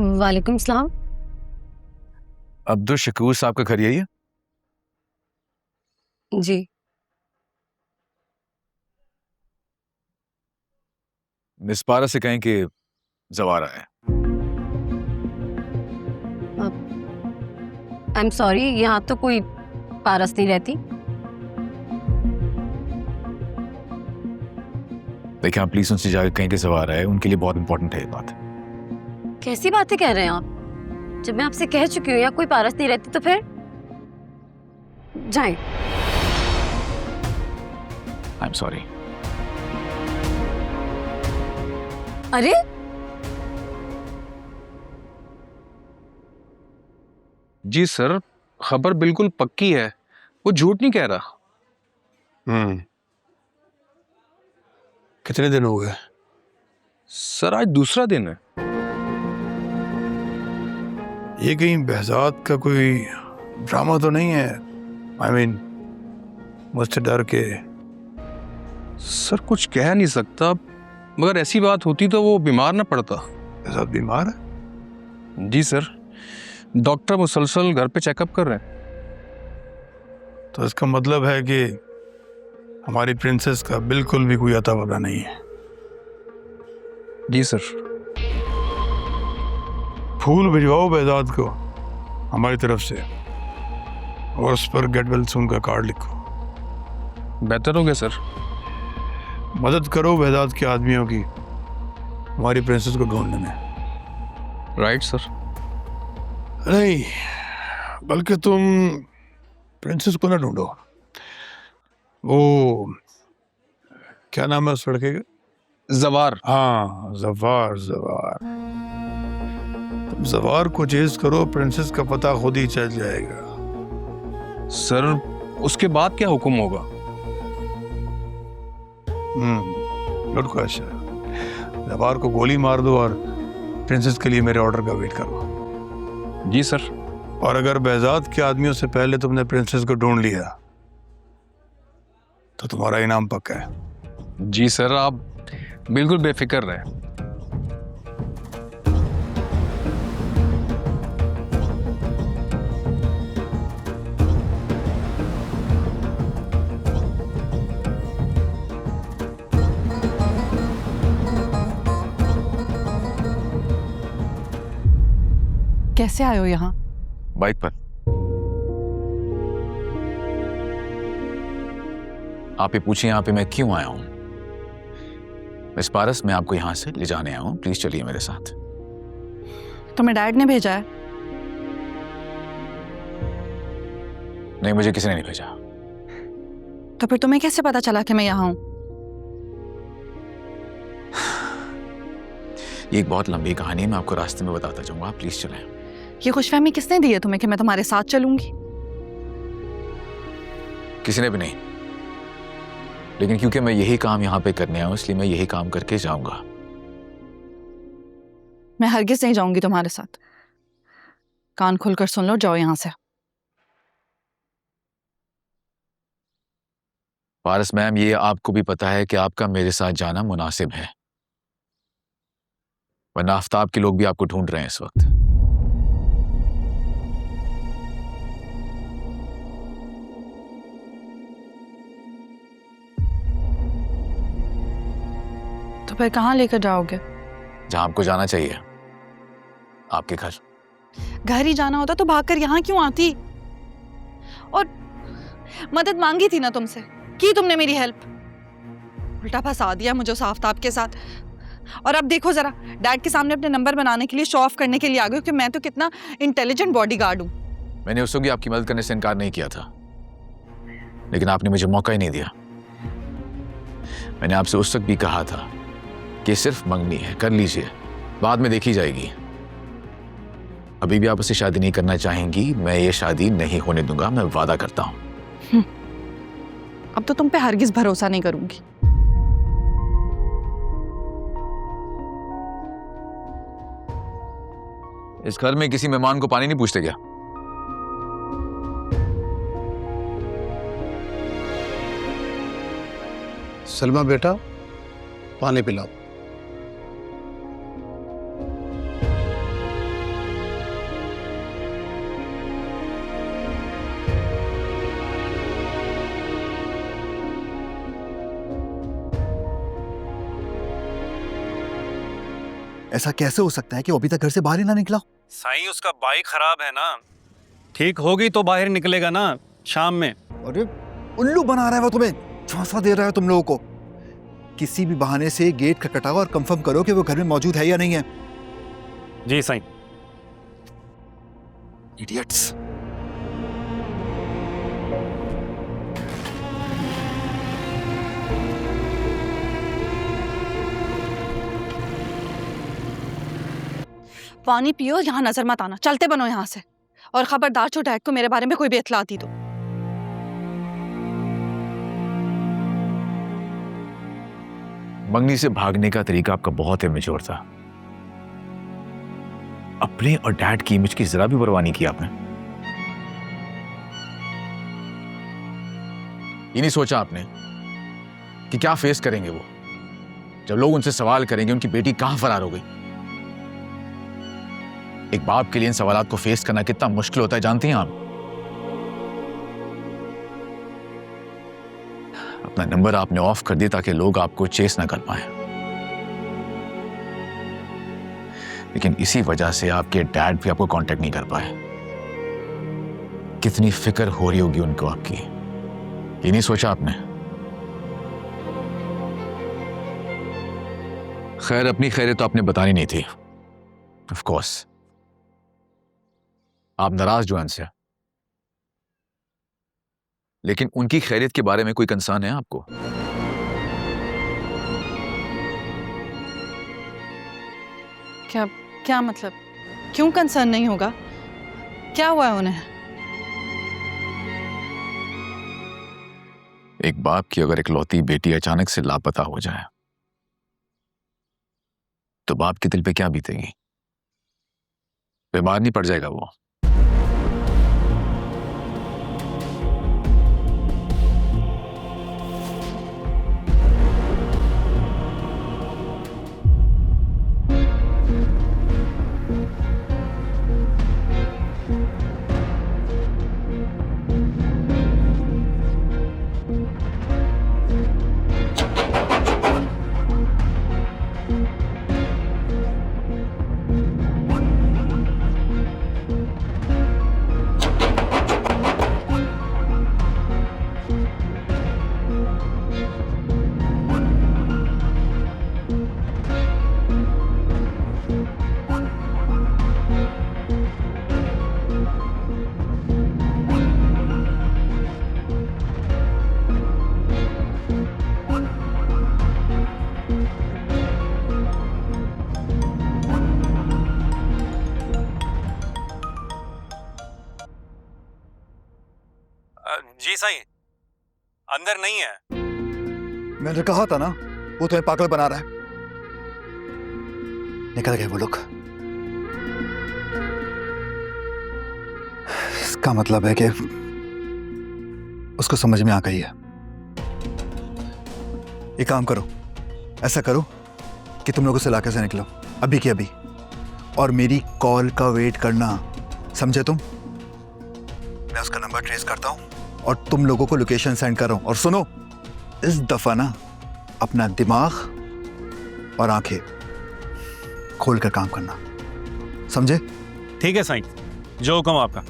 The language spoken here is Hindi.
वालेकुम सलाम। अब्दुल शकूर साहब का घर यही है? जी। मिस पारा से कहें कि जवार आए। आई एम सॉरी, यहाँ तो कोई पारस नहीं रहती। देखिए, आप प्लीज उनसे जाकर कहें कि जवार आए, उनके लिए बहुत इंपॉर्टेंट है ये बात। कैसी बातें कह रहे हैं आप? जब मैं आपसे कह चुकी हूँ यहाँ कोई पारस नहीं रहती तो फिर जाएं। I am sorry. अरे जी सर, खबर बिल्कुल पक्की है, वो झूठ नहीं कह रहा। कितने दिन हो गए? सर आज दूसरा दिन है। ये कहीं बहजाद का कोई ड्रामा तो नहीं है? आई मीन मुझसे डर के। सर कुछ कह नहीं सकता, मगर ऐसी बात होती तो वो बीमार ना पड़ता। बहजाद बीमार है? जी सर, डॉक्टर मुसलसल घर पे चेकअप कर रहे हैं। तो इसका मतलब है कि हमारी प्रिंसेस का बिल्कुल भी कोई अता पता नहीं है। जी सर। फूल भिजवाओ बहजाद को हमारी तरफ से, और उस पर गेट वेल सून का कार्ड लिखो। बेहतर हो गया सर। मदद करो बहजाद के आदमियों की हमारी प्रिंसेस को ढूंढने में। Right sir. नहीं, बल्कि तुम प्रिंसेस को ना ढूंढो, वो क्या नाम है उस लड़के का? जवार। हाँ, जवार। जवार, तुम जवार को चेज करो, प्रिंसेस का पता खुद ही चल जाएगा। सर उसके बाद क्या हुक्म होगा? Good question. जवार को गोली मार दो और प्रिंसेस के लिए मेरे ऑर्डर का वेट करो। जी सर। और अगर बहजाद के आदमियों से पहले तुमने प्रिंसेस को ढूंढ लिया तो तुम्हारा इनाम पक्का है। जी सर, आप बिल्कुल बेफिक्र रहें। कैसे आए हो यहाँ? बाइक पर। आप ये पूछिए यहाँ पे मैं क्यों आया हूं। मिस पारस, मैं आपको यहां से ले जाने आया हूं, प्लीज चलिए मेरे साथ। तुम्हें डैड ने भेजा है? नहीं, मुझे किसी ने नहीं भेजा। तो फिर तुम्हें कैसे पता चला कि मैं यहाँ हूँ? ये एक बहुत लंबी कहानी है, मैं आपको रास्ते में बताता जाऊंगा, आप प्लीज चलें। ये खुशफहमी किसने दी है तुम्हें कि मैं तुम्हारे साथ चलूंगी? किसी ने भी नहीं, लेकिन क्योंकि मैं यही काम यहाँ पे करने आया हूँ इसलिए मैं यही काम करके जाऊंगा। मैं हरगिज नहीं जाऊंगी तुम्हारे साथ। कान खोलकर सुन लो, जाओ यहाँ से। पारस मैम, ये आपको भी पता है कि आपका मेरे साथ जाना मुनासिब है, वरना आफ्ताब के लोग भी आपको ढूंढ रहे हैं इस वक्त। तो फिर कहाँ लेकर जाओगे? जहां आपको जाना चाहिए, आपके घर। घर ही जाना होता तो भागकर यहाँ क्यों आती? और मदद मांगी थी ना तुमसे, की तुमने मेरी हेल्प? उल्टा फंसा दिया मुझे उस आफ्ताब के साथ। और अब देखो जरा, डैड के सामने अपने नंबर बनाने के लिए, शो ऑफ करने के लिए आ गए कि मैं तो कितना इंटेलिजेंट बॉडीगार्ड हूँ। मैंने उस वक्त भी आपकी मदद करने से इनकार नहीं किया था, लेकिन आपने मुझे मौका ही नहीं दिया। मैंने आपसे उस वक्त भी कहा था कि सिर्फ मंगनी है, कर लीजिए, बाद में देखी जाएगी। अभी भी आप उससे शादी नहीं करना चाहेंगी, मैं ये शादी नहीं होने दूंगा, मैं वादा करता हूं। अब तो तुम पे हरगिज भरोसा नहीं करूंगी। इस घर में किसी मेहमान को पानी नहीं पूछते क्या? सलमा बेटा, पानी पिलाओ। ऐसा कैसे हो सकता है कि वो अभी तक घर से बाहर ही ना निकला? साईं उसका बाइक खराब है ना, ठीक होगी तो बाहर निकलेगा ना शाम में। अरे उल्लू बना रहा है वो तुम्हें, झांसा दे रहा है तुम लोगों को। किसी भी बहाने से गेट खटखटाओ और कंफर्म करो कि वो घर में मौजूद है या नहीं है। जी साईं। इडियट्स। पानी पियो, यहाँ नजर मत आना, चलते बनो यहाँ से। और खबरदार छोटा को मेरे बारे में कोई भी इत्तला आती तो। मंगनी से भागने का तरीका आपका बहुत इमेच्योर था। अपने और डैड की इमेज की जरा भी परवाह नहीं की आपने। ये नहीं सोचा आपने कि क्या फेस करेंगे वो जब लोग उनसे सवाल करेंगे उनकी बेटी कहां फरार हो गई। एक बाप के लिए इन सवालात को फेस करना कितना मुश्किल होता है जानती हैं आप। अपना नंबर आपने ऑफ कर दिया ताकि लोग आपको चेस ना कर पाए, लेकिन इसी वजह से आपके डैड भी आपको कांटेक्ट नहीं कर पाए। कितनी फिक्र हो रही होगी उनको आपकी, ये नहीं सोचा आपने। खैर अपनी खैरियत तो आपने बतानी नहीं थी। ऑफ कोर्स आप नाराज जो हैं उनसे, लेकिन उनकी खैरियत के बारे में कोई कंसर्न है आपको? क्या क्या मतलब? क्यों कंसर्न नहीं होगा? क्या हुआ है उन्हें? एक बाप की अगर इकलौती बेटी अचानक से लापता हो जाए तो बाप के दिल पे क्या बीतेगी? बीमार नहीं पड़ जाएगा वो? जी साईं, अंदर नहीं है। मैंने कहा था ना वो तुम्हें पागल बना रहा है। निकल गए वो लोग। इसका मतलब है कि उसको समझ में आ गई है। एक काम करो, ऐसा करो कि तुम लोग उस इलाके से निकलो अभी की अभी, और मेरी कॉल का वेट करना, समझे तुम? मैं उसका नंबर ट्रेस करता हूं और तुम लोगों को लोकेशन सेंड कर रहा हूं। और सुनो, इस दफा ना अपना दिमाग और आंखें खोल कर काम करना, समझे? ठीक है साईं, जो हुक्म आपका।